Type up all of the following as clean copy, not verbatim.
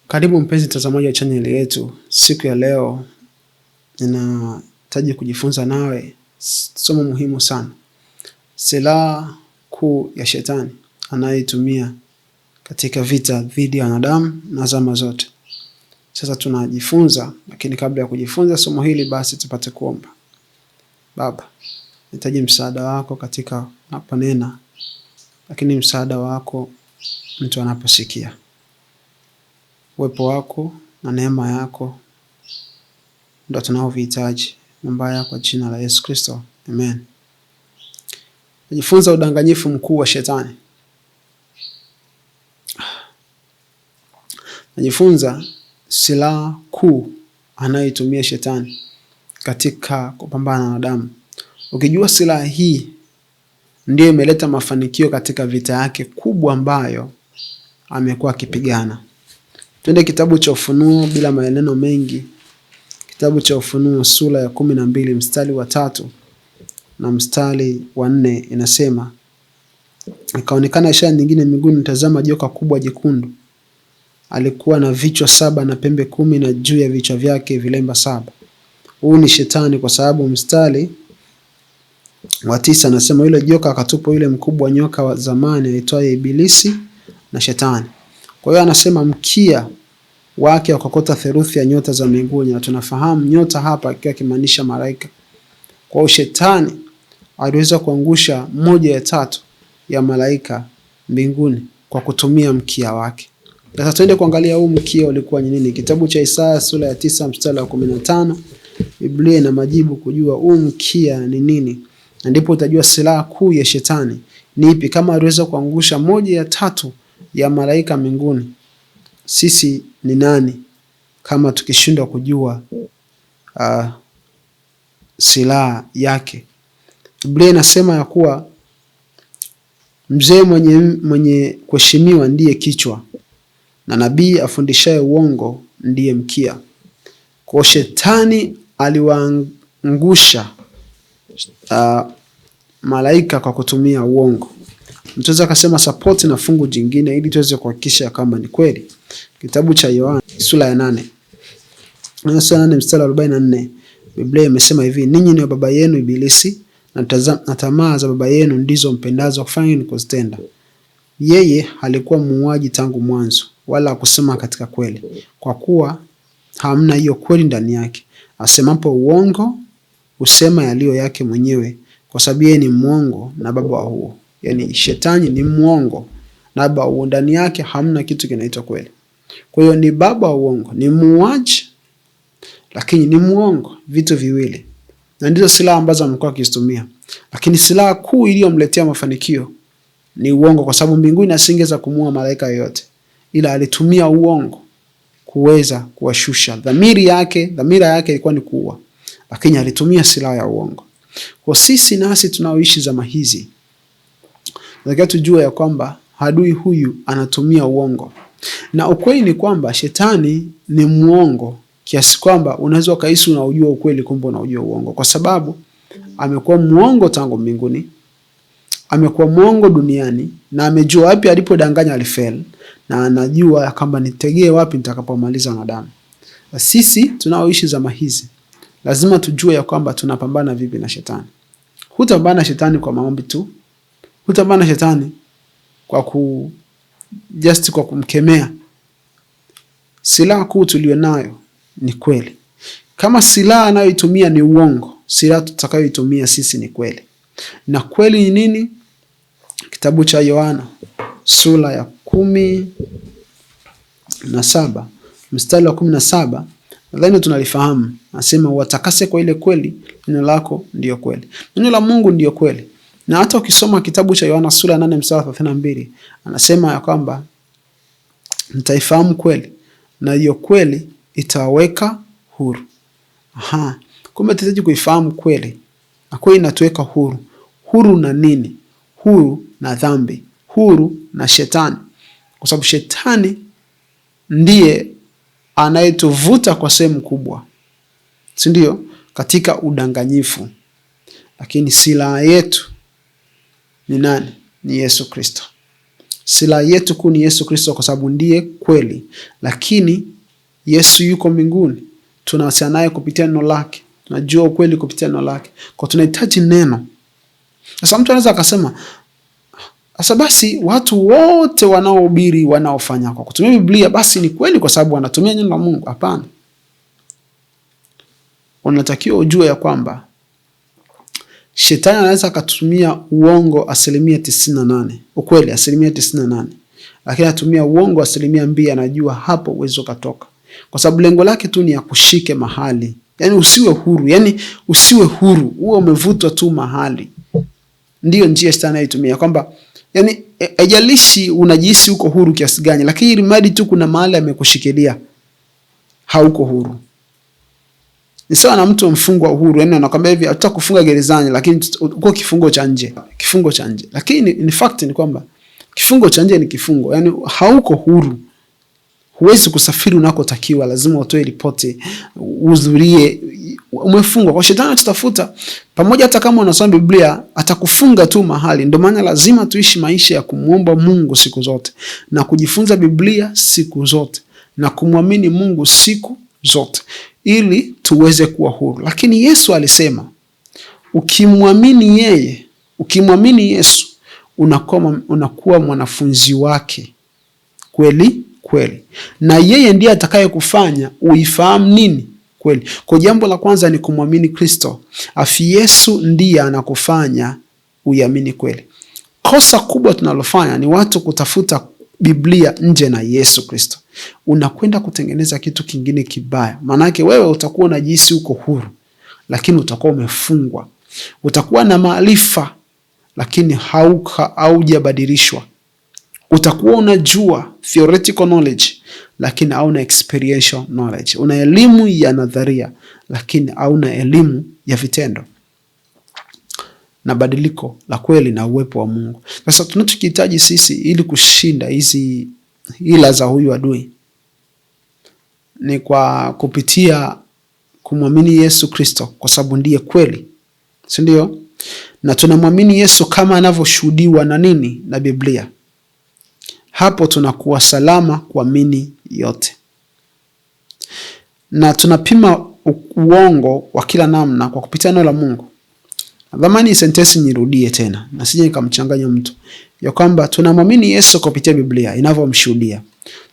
Karibu mpenzi mtazamaji wa channel yetu. Siku ya leo ninahitaji kujifunza nawe somo muhimu sana. Silaha kuu ya shetani anayoitumia katika vita dhidi ya wanadamu na zama zote. Sasa tunajifunza, lakini kabla ya kujifunza somo hili basi tupate kuomba. Baba, nahitaji msaada wako katika naponena, lakini msaada wako mtu anaposikia. Uwepo wako na neema yako ndio tunaovihitaji. Mbaya kwa jina la Yesu Kristo. Amen. Najifunza udanganyifu mkuu wa shetani. Najifunza silaha kuu anayoitumia shetani katika kupambana na wanadamu. Ukijua silaha hii ndiyo imeleta mafanikio katika vita yake kubwa ambayo amekuwa akipigana. Twende kitabu cha Ufunuo bila maneno mengi. Kitabu cha Ufunuo sura ya 12 mstari wa 3 na mstari wa 4 inasema, ikaonekana ishara nyingine mbinguni, tazama joka kubwa jekundu. Alikuwa na vichwa 7 na pembe 10 na juu ya vichwa vyake vilemba 7. Huu ni shetani, kwa sababu mstari wa 9 anasema yule joka akatupwa, yule mkubwa nyoka wa zamani aitwaye Ibilisi na Shetani. Kwa hiyo anasema mkia wake ukakota theluthi ya nyota za mbinguni, na tunafahamu nyota hapa ikiwa kimaanisha malaika. Kwa hiyo shetani aliweza kuangusha 1/3 ya malaika mbinguni kwa kutumia mkia wake. Sasa tuende kuangalia huu mkia ulikuwa ni nini. Kitabu cha Isaya sura ya 9 mstari wa 15, Biblia ina majibu kujua huu mkia ni nini. Na ndipo utajua silaha kuu ya shetani ni ipi. Kama aliweza kuangusha 1/3 ya malaika mbinguni, sisi ni nani kama tukishindwa kujua silaha yake? Biblia inasema ya kuwa mzee mwenye kuheshimiwa ndiye kichwa, na nabii afundishaye uongo ndiye mkia. Kwa shetani aliwaangusha malaika kwa kutumia uongo. Mtuweza akasema support na fungu jingine ili tuweze kuhakikisha kama ni kweli. Kitabu cha Yohana sura ya 8. Sura ya 8 mstari wa 44. Biblia imesema hivi, ninyi ni wa baba yenu Ibilisi, na tamaa za baba yenu ndizo mpendazo kufanya kuzitenda. Yeye alikuwa muuaji tangu mwanzo, wala hakusema katika kweli, kwa kuwa hamna hiyo kweli ndani yake. Asemapo uongo, husema yaliyo yake mwenyewe, kwa sababu yeye ni mwongo na baba wa huo. Yani shetani ni mwongo na baba wa ndani yake hamna kitu kinaitwa kweli. Kwa hiyo ni baba wa uongo, ni muuaji lakini ni mwongo, vitu viwili. Na ndizo silaha ambazo amekuwa akizitumia. Lakini silaha kuu iliyomletea mafanikio ni uongo, kwa sababu mbinguni asingeweza kumuua malaika yoyote, ila alitumia uongo kuweza kuwashusha. Dhamira yake ilikuwa ni kuua, lakini alitumia silaha ya uongo. Kwa sisi nasi tunaoishi zama hizi, lazima tujue ya kwamba adui huyu anatumia uongo. Na ukweli ni kwamba shetani ni muongo kiasi kwamba unaweza ukahisi unaujua ukweli, kumbe unaujua uongo, kwa sababu amekuwa muongo tangu mbinguni, amekuwa muongo duniani, na amejua wapi alipodanganya alifeli, na anajua kama nitegee wapi nitakapomaliza wanadamu. Sisi tunaoishi zama hizi lazima tujue ya kwamba tunapambana vipi na shetani. Hutapambana shetani kwa maombi tu. Hutapambana shetani kwa kwa kumkemea. Silaha kuu tulionayo ni kweli. Kama silaha anayoitumia ni uongo, silaha tutakayoitumia sisi ni kweli. Na kweli ni nini? Kitabu cha Yohana sura ya 17 mstari wa 17, nadhani tunalifahamu. Anasema watakase kwa ile kweli, neno lako ndiyo kweli. Neno la Mungu ndiyo kweli. Na hata ukisoma kitabu cha Yohana sura ya 8 mstari wa 32, anasema ya kwamba mtaifahamu kweli, na hiyo kweli itawaweka huru. Kumbe tunahitaji kuifahamu kweli, na kweli inatuweka huru. Huru na nini? Huru na dhambi, huru na shetani. Kwa sababu shetani ndiye anayetuvuta kwa sehemu kubwa, si ndio? Katika udanganyifu. Lakini silaha yetu ni nani? Ni Yesu Kristo. Silaha yetu kuu ni Yesu Kristo kwa sababu ndiye kweli. Lakini Yesu yuko mbinguni. Tunawasiliana naye kupitia neno lake. Tunajua ukweli kupitia neno lake. Kwa tunahitaji neno. Sasa mtu anaweza akasema, sasa basi watu wote wanaohubiri, wanaofanya kwa kutumia Biblia basi ni kweli kwa sababu wanatumia neno la Mungu? Hapana. Unatakiwa ujue ya kwamba Shetani anaweza akatumia uongo 98%, ukweli 98%. Lakini atumia uongo 2%, anajua hapo uwezo katoka. Kwa sababu lengo lake tu ni ya kushike mahali. Yaani usiwe huru, yaani usiwe huru, uwe umevutwa tu mahali. Ndiyo njia Shetani anaitumia, kwamba yaani haijalishi unajihisi uko huru kiasi gani, lakini ilimradi tu kuna mahali amekushikilia hauko huru. Ni sawa na mtu mfungwa uhuru, yaani anakuambia hivi hata kufunga gerezani lakini uko kifungo cha nje, kifungo cha nje. Lakini in fact ni kwamba kifungo cha nje ni kifungo, yaani hauko huru. Huwezi kusafiri unakotakiwa, lazima utoe ripoti, uhudhurie, umefungwa. Kwa Shetani atatafuta pamoja, hata kama unasoma Biblia atakufunga tu mahali. Ndio maana lazima tuishi maisha ya kumuomba Mungu siku zote na kujifunza Biblia siku zote na kumwamini Mungu siku zote ili tuweze kuwa huru. Lakini Yesu alisema ukimwamini yeye, ukimwamini Yesu unakuwa mwanafunzi wake kweli kweli, na yeye ndiye atakaye kufanya uifahamu nini kweli. Kwa jambo la kwanza ni kumwamini Kristo, afi Yesu ndiye anakufanya uiamini kweli. Kosa kubwa tunalofanya ni watu kutafuta Biblia nje na Yesu Kristo. Unakwenda kutengeneza kitu kingine kibaya. Maanake wewe utakuwa unajihisi uko huru, lakini utakuwa umefungwa. Utakuwa na maarifa, lakini haujabadilishwa. Utakuwa unajua theoretical knowledge, lakini hauna experiential knowledge. Una elimu ya nadharia, lakini hauna elimu ya vitendo na badiliko la kweli na uwepo wa Mungu. Sasa tunachokihitaji sisi ili kushinda hizi ila za huyu adui ni kwa kupitia kumwamini Yesu Kristo, kwa sababu ndiye kweli, si ndio? Na tunamwamini Yesu kama anavyoshuhudiwa na nini? Na Biblia. Hapo tunakuwa salama kuamini yote. Na tunapima uongo wa kila namna kwa kupitia neno la Mungu. Dhamani sentensi nirudie tena na sije nikamchanganya mtu. Ya kwamba tunamwamini Yesu kupitia Biblia inavyomshuhudia.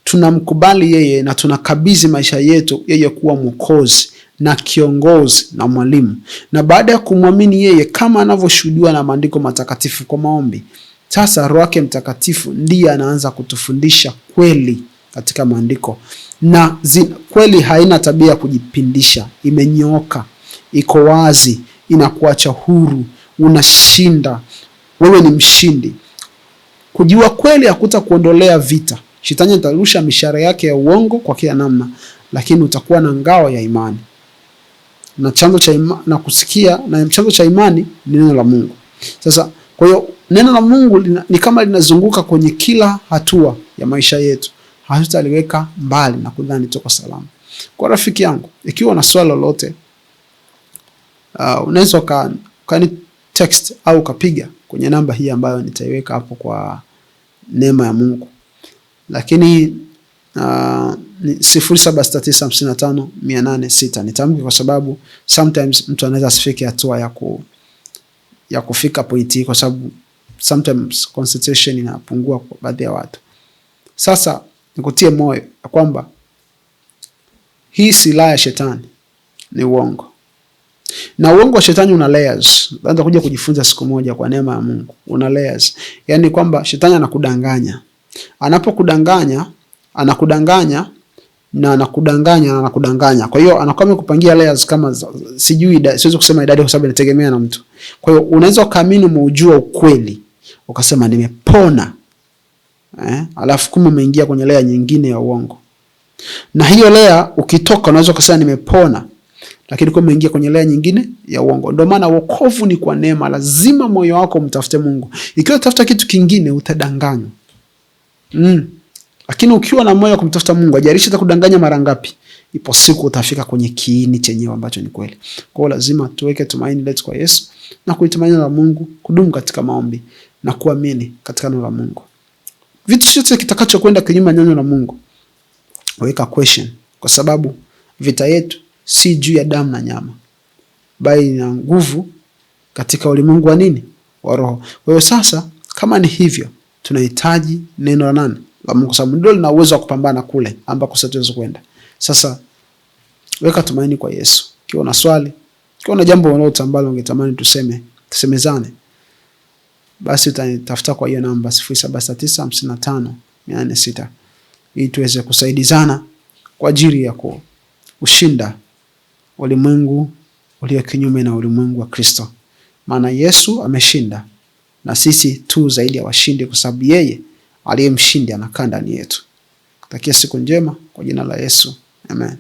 Tunamkubali yeye na tunakabidhi maisha yetu yeye kuwa Mwokozi na kiongozi na mwalimu. Na baada ya kumwamini yeye kama anavyoshuhudiwa na maandiko matakatifu kwa maombi, sasa Roho yake Mtakatifu ndiye anaanza kutufundisha kweli katika maandiko. Na kweli haina tabia ya kujipindisha, imenyooka, iko wazi, inakuacha huru, unashinda, wewe ni mshindi. Kujua kweli hakutakuondolea vita. Shetani atarusha mishale yake ya uongo kwa kila namna, lakini utakuwa na ngao ya imani. Na chanzo cha imani na kusikia, na chanzo cha imani ni neno la Mungu. Sasa kwa hiyo neno la Mungu ni kama linazunguka kwenye kila hatua ya maisha yetu. Hatutaliweka mbali na kudhani tuko salama. Kwa rafiki yangu, ikiwa una swali lolote, unaweza ukani text au ukapiga kwenye namba hii ambayo nitaiweka hapo kwa neema ya Mungu. Lakini ni 0769550806. Nitamki kwa sababu sometimes mtu anaweza asifike hatua ya kufika pointi, kwa sababu sometimes concentration inapungua kwa baadhi ya watu. Sasa nikutie moyo ya kwamba hii silaha ya Shetani ni uongo. Na uongo wa Shetani una layers. Nitaanza kuja kujifunza siku moja kwa neema ya Mungu. Una layers. Yaani kwamba Shetani anakudanganya. Anapokudanganya, anakudanganya na anakudanganya na anakudanganya. Kwa hiyo anakuwa amekupangia layers kama siwezi kusema idadi kwa sababu inategemea na mtu. Kwa hiyo unaweza kaamini umeujua ukweli, ukasema nimepona. Alafu kumbe umeingia kwenye layer nyingine ya uongo. Na hiyo layer ukitoka unaweza kusema nimepona, lakini kumbe umeingia kwenye layer nyingine ya uongo. Ndio maana wokovu ni kwa neema, lazima moyo wako mtafute Mungu. Ikiwa utafuta kitu kingine utadanganywa. Lakini ukiwa na moyo wa kumtafuta Mungu, hajalishi atakudanganya mara ngapi, ipo siku utafika kwenye kiini chenyewe ambacho ni kweli. Kwa hiyo lazima tuweke tumaini letu kwa Yesu na kuitumaini la Mungu, kudumu katika maombi na kuamini katika neno la Mungu. Vitu chote kitakacho kwenda kinyume na neno la Mungu, weka question, kwa sababu vita yetu si juu ya damu na nyama, bali na nguvu katika ulimwengu wa nini? Wa roho. Kwa hiyo sasa kama ni hivyo, tunahitaji neno la nani? La Mungu, sababu ndio lina uwezo wa kupambana kule ambako sisi tuweze kwenda. Sasa weka tumaini kwa Yesu. Ukiwa na swali, ukiwa na jambo lolote ambalo ungetamani tusemezane, basi utanitafuta kwa hiyo namba 0769550406 ili tuweze kusaidizana kwa ajili ya kushinda ulimwengu ulio kinyume na ulimwengu wa Kristo. Maana Yesu ameshinda na sisi tu zaidi ya washindi, kwa sababu yeye aliyemshindi anakaa ndani yetu. Kutakia siku njema kwa jina la Yesu. Amen.